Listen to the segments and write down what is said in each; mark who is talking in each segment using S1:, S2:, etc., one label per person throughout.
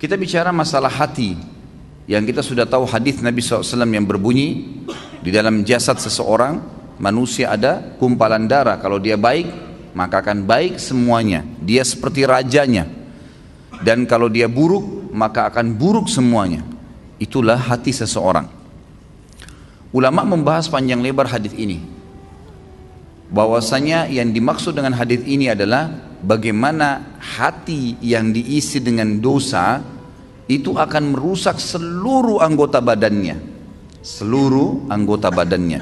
S1: Kita bicara masalah hati, yang kita sudah tahu hadis Nabi SAW yang berbunyi, di dalam jasad seseorang manusia ada kumpalan darah. Kalau dia baik, maka akan baik semuanya, dia seperti rajanya. Dan kalau dia buruk, maka akan buruk semuanya. Itulah hati seseorang. Ulama membahas panjang lebar hadis ini, bahwasanya yang dimaksud dengan hadis ini adalah bagaimana hati yang diisi dengan dosa itu akan merusak seluruh anggota badannya. Seluruh anggota badannya.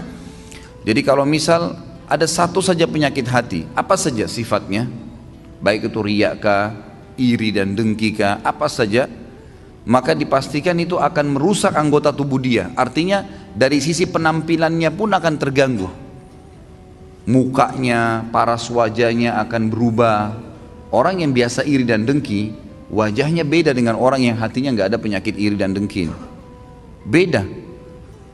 S1: Jadi kalau misal ada satu saja penyakit hati, apa saja sifatnya, baik itu riya kah, iri dan dengki kah, apa saja, maka dipastikan itu akan merusak anggota tubuh dia. Artinya dari sisi penampilannya pun akan terganggu. Mukanya, paras wajahnya akan berubah. Orang yang biasa iri dan dengki, wajahnya beda dengan orang yang hatinya nggak ada penyakit iri dan dengki. Beda.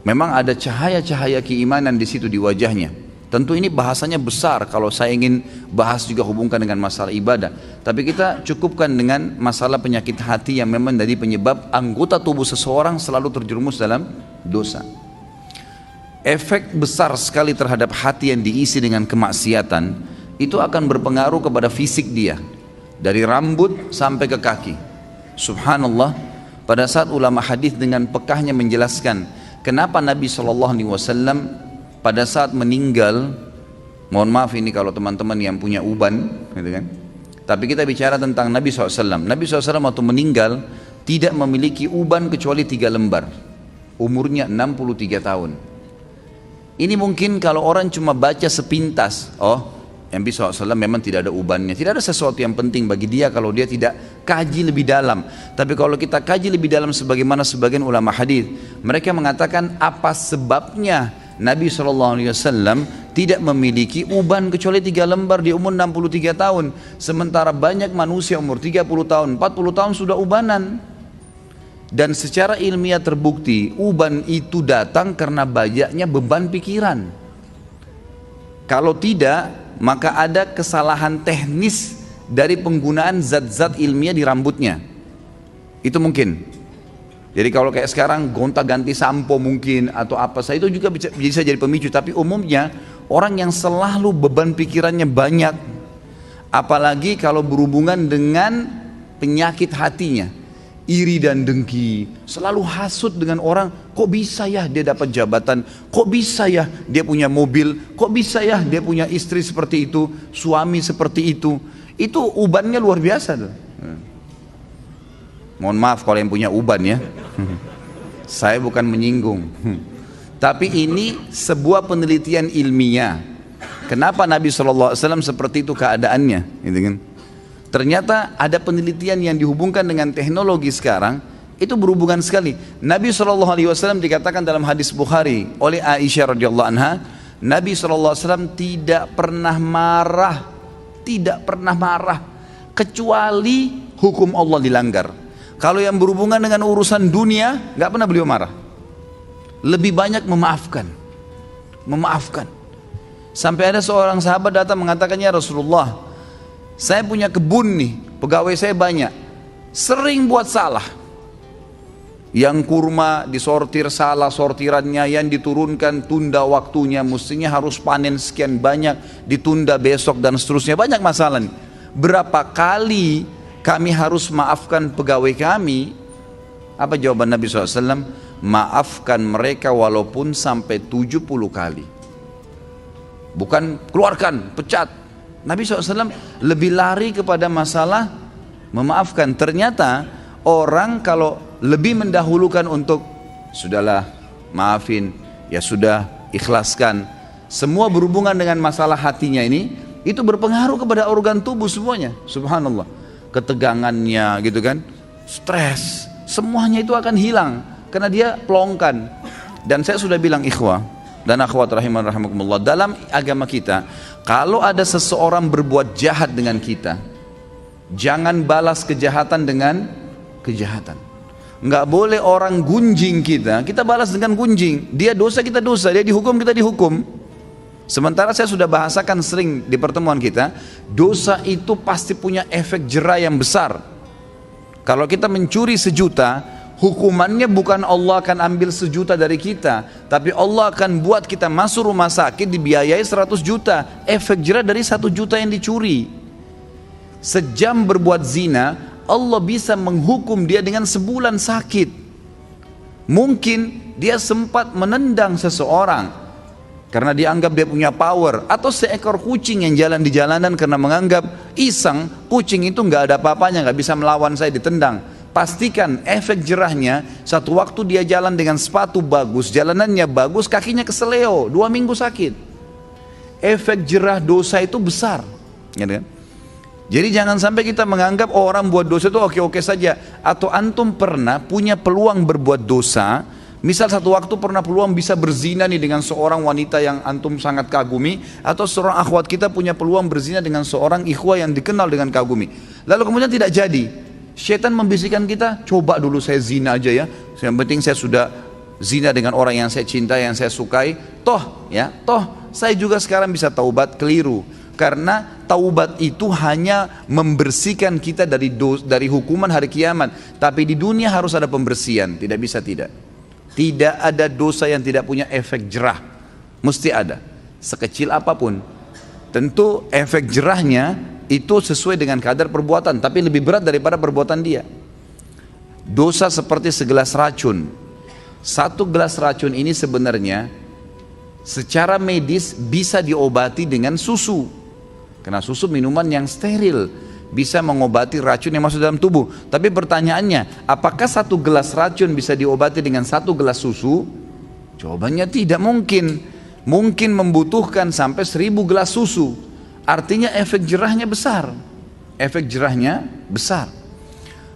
S1: Memang ada cahaya-cahaya keimanan di situ di wajahnya. Tentu ini bahasanya besar kalau saya ingin bahas juga hubungkan dengan masalah ibadah. Tapi kita cukupkan dengan masalah penyakit hati yang memang dari penyebab anggota tubuh seseorang selalu terjerumus dalam dosa. Efek besar sekali terhadap hati yang diisi dengan kemaksiatan itu akan berpengaruh kepada fisik dia, dari rambut sampai ke kaki. Subhanallah, pada saat ulama hadis dengan pekahnya menjelaskan kenapa Nabi SAW pada saat meninggal, mohon maaf ini kalau teman-teman yang punya uban, gitu kan? Tapi kita bicara tentang Nabi SAW. Nabi SAW waktu meninggal tidak memiliki uban kecuali 3 lembar. Umurnya 63 tahun. Ini mungkin kalau orang cuma baca sepintas, oh Nabi SAW memang tidak ada ubannya, tidak ada sesuatu yang penting bagi dia kalau dia tidak kaji lebih dalam. Tapi kalau kita kaji lebih dalam sebagaimana sebagian ulama hadis, mereka mengatakan apa sebabnya Nabi SAW tidak memiliki uban kecuali 3 lembar di umur 63 tahun. Sementara banyak manusia umur 30 tahun, 40 tahun sudah ubanan. Dan secara ilmiah terbukti uban itu datang karena banyaknya beban pikiran. Kalau tidak, maka ada kesalahan teknis dari penggunaan zat-zat ilmiah di rambutnya. Itu mungkin. Jadi kalau kayak sekarang gonta-ganti sampo mungkin atau apa saja itu juga bisa jadi pemicu. Tapi umumnya orang yang selalu beban pikirannya banyak, apalagi kalau berhubungan dengan penyakit hatinya, iri dan dengki, selalu hasut dengan orang, kok bisa ya dia dapat jabatan, kok bisa ya dia punya mobil, kok bisa ya dia punya istri seperti itu, suami seperti itu ubannya luar biasa tuh. Mohon maaf kalau yang punya uban ya, saya bukan menyinggung, tapi ini sebuah penelitian ilmiah. Kenapa Nabi SAW seperti itu keadaannya, gitu kan? Ternyata ada penelitian yang dihubungkan dengan teknologi sekarang, itu berhubungan sekali. Nabi SAW dikatakan dalam hadis Bukhari oleh Aisyah radhiyallahu anha, Nabi SAW tidak pernah marah, kecuali hukum Allah dilanggar. Kalau yang berhubungan dengan urusan dunia, nggak pernah beliau marah. Lebih banyak memaafkan. Sampai ada seorang sahabat datang mengatakannya, Rasulullah, saya punya kebun nih, pegawai saya banyak, sering buat salah. Yang kurma disortir salah sortirannya, yang diturunkan tunda waktunya, mestinya harus panen sekian banyak, ditunda besok dan seterusnya, banyak masalah nih. Berapa kali kami harus maafkan pegawai kami? Apa jawaban Nabi SAW? Maafkan mereka walaupun sampai 70 kali. Bukan keluarkan, pecat. Nabi SAW lebih lari kepada masalah memaafkan. Ternyata orang kalau lebih mendahulukan untuk sudahlah maafin, ya sudah ikhlaskan, semua berhubungan dengan masalah hatinya ini, itu berpengaruh kepada organ tubuh semuanya. Subhanallah, ketegangannya gitu kan, stres, semuanya itu akan hilang karena dia pelongkan. Dan saya sudah bilang ikhwah dan akhwat rahiman rahimakumullah, dalam agama kita kalau ada seseorang berbuat jahat dengan kita, jangan balas kejahatan dengan kejahatan. Enggak boleh orang gunjing kita balas dengan gunjing. Dia dosa, kita dosa, dia dihukum, kita dihukum. Sementara saya sudah bahasakan sering di pertemuan kita, dosa itu pasti punya efek jera yang besar. Kalau kita mencuri 1.000.000, hukumannya bukan Allah akan ambil 1.000.000 dari kita, tapi Allah akan buat kita masuk rumah sakit dibiayai 100 juta. Efek jerah dari 1 juta yang dicuri. Sejam berbuat zina, Allah bisa menghukum dia dengan sebulan sakit. Mungkin dia sempat menendang seseorang karena dianggap dia punya power, atau seekor kucing yang jalan di jalanan karena menganggap iseng, kucing itu nggak ada apa-apanya, nggak bisa melawan saya, ditendang. Pastikan efek jerahnya, satu waktu dia jalan dengan sepatu bagus, jalanannya bagus, kakinya keseleo, 2 minggu sakit. Efek jerah dosa itu besar, gitu kan? Jadi jangan sampai kita menganggap orang buat dosa itu oke-oke saja. Atau antum pernah punya peluang berbuat dosa, misal satu waktu pernah peluang bisa berzina nih dengan seorang wanita yang antum sangat kagumi, atau seorang akhwat kita punya peluang berzina dengan seorang ikhwah yang dikenal dengan kagumi, lalu kemudian tidak jadi. Syaitan membisikkan kita, coba dulu saya zina aja ya, yang penting saya sudah zina dengan orang yang saya cintai, yang saya sukai, toh saya juga sekarang bisa taubat. Keliru. Karena taubat itu hanya membersihkan kita dari hukuman hari kiamat, tapi di dunia harus ada pembersihan. Tidak bisa tidak. Tidak ada dosa yang tidak punya efek jerah, mesti ada, sekecil apapun. Tentu efek jerahnya itu sesuai dengan kadar perbuatan, tapi lebih berat daripada perbuatan dia. Dosa seperti segelas racun. 1 gelas racun ini sebenarnya secara medis bisa diobati dengan susu. Karena susu minuman yang steril, bisa mengobati racun yang masuk dalam tubuh. Tapi pertanyaannya, apakah 1 gelas racun bisa diobati dengan 1 gelas susu? Jawabannya tidak mungkin. Mungkin membutuhkan sampai 1000 gelas susu. Artinya efek jerahnya besar. Efek jerahnya besar.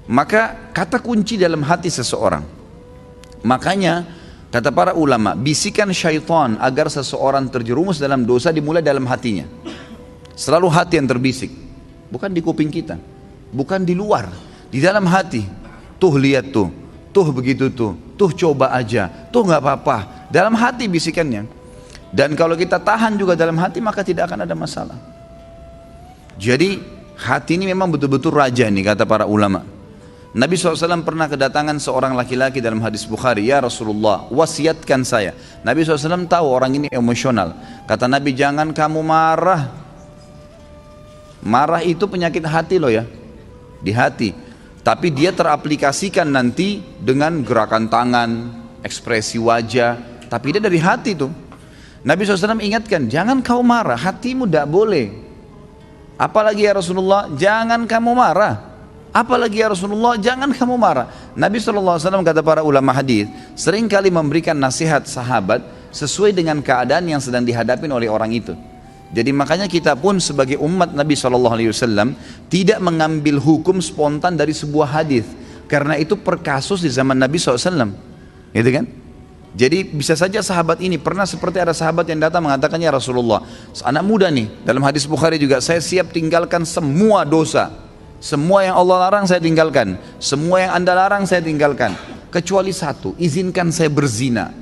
S1: Maka kata kunci dalam hati seseorang. Makanya kata para ulama, bisikan syaitan agar seseorang terjerumus dalam dosa dimulai dalam hatinya. Selalu hati yang terbisik, bukan di kuping kita, bukan di luar, di dalam hati. Tuh lihat tuh begitu tuh coba aja, tuh nggak apa-apa. Dalam hati bisikannya. Dan kalau kita tahan juga dalam hati, maka tidak akan ada masalah. Jadi hati ini memang betul-betul raja nih, kata para ulama. Nabi SAW pernah kedatangan seorang laki-laki dalam hadis Bukhari, ya Rasulullah, wasiatkan saya. Nabi SAW tahu orang ini emosional. Kata Nabi, jangan kamu marah. Marah itu penyakit hati loh ya, di hati. Tapi dia teraplikasikan nanti dengan gerakan tangan, ekspresi wajah, tapi dia dari hati tuh. Nabi SAW ingatkan, jangan kau marah, hatimu tidak boleh. Apalagi ya Rasulullah, jangan kamu marah. Apalagi ya Rasulullah, jangan kamu marah. Nabi SAW, kata para ulama hadis, seringkali memberikan nasihat sahabat sesuai dengan keadaan yang sedang dihadapi oleh orang itu. Jadi makanya kita pun sebagai umat Nabi SAW tidak mengambil hukum spontan dari sebuah hadis, karena itu per kasus di zaman Nabi SAW, gitu kan? Jadi bisa saja sahabat ini pernah seperti ada sahabat yang datang mengatakan, ya Rasulullah, anak muda nih, dalam hadis Bukhari juga, saya siap tinggalkan semua dosa, semua yang Allah larang saya tinggalkan, semua yang Anda larang saya tinggalkan, kecuali satu, izinkan saya berzina.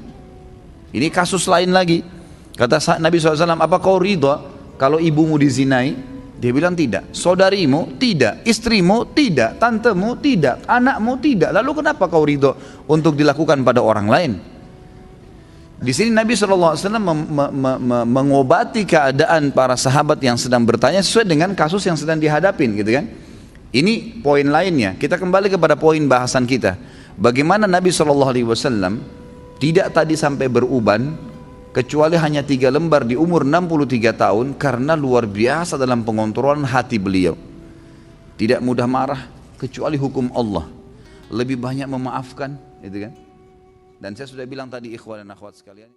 S1: Ini kasus lain lagi. Kata Nabi SAW, apa kau ridha kalau ibumu dizinai? Dia bilang tidak. Saudarimu? Tidak. Istrimu? Tidak. Tantemu? Tidak. Anakmu? Tidak. Lalu kenapa kau ridha untuk dilakukan pada orang lain? Di sini Nabi SAW mengobati keadaan para sahabat yang sedang bertanya sesuai dengan kasus yang sedang dihadapin, gitu kan? Ini poin lainnya. Kita kembali kepada poin bahasan kita. Bagaimana Nabi SAW tidak tadi sampai beruban, kecuali hanya 3 lembar di umur 63 tahun, karena luar biasa dalam pengontrolan hati beliau. Tidak mudah marah kecuali hukum Allah. Lebih banyak memaafkan, gitu kan? Dan saya sudah bilang tadi, ikhwan dan akhwat sekalian.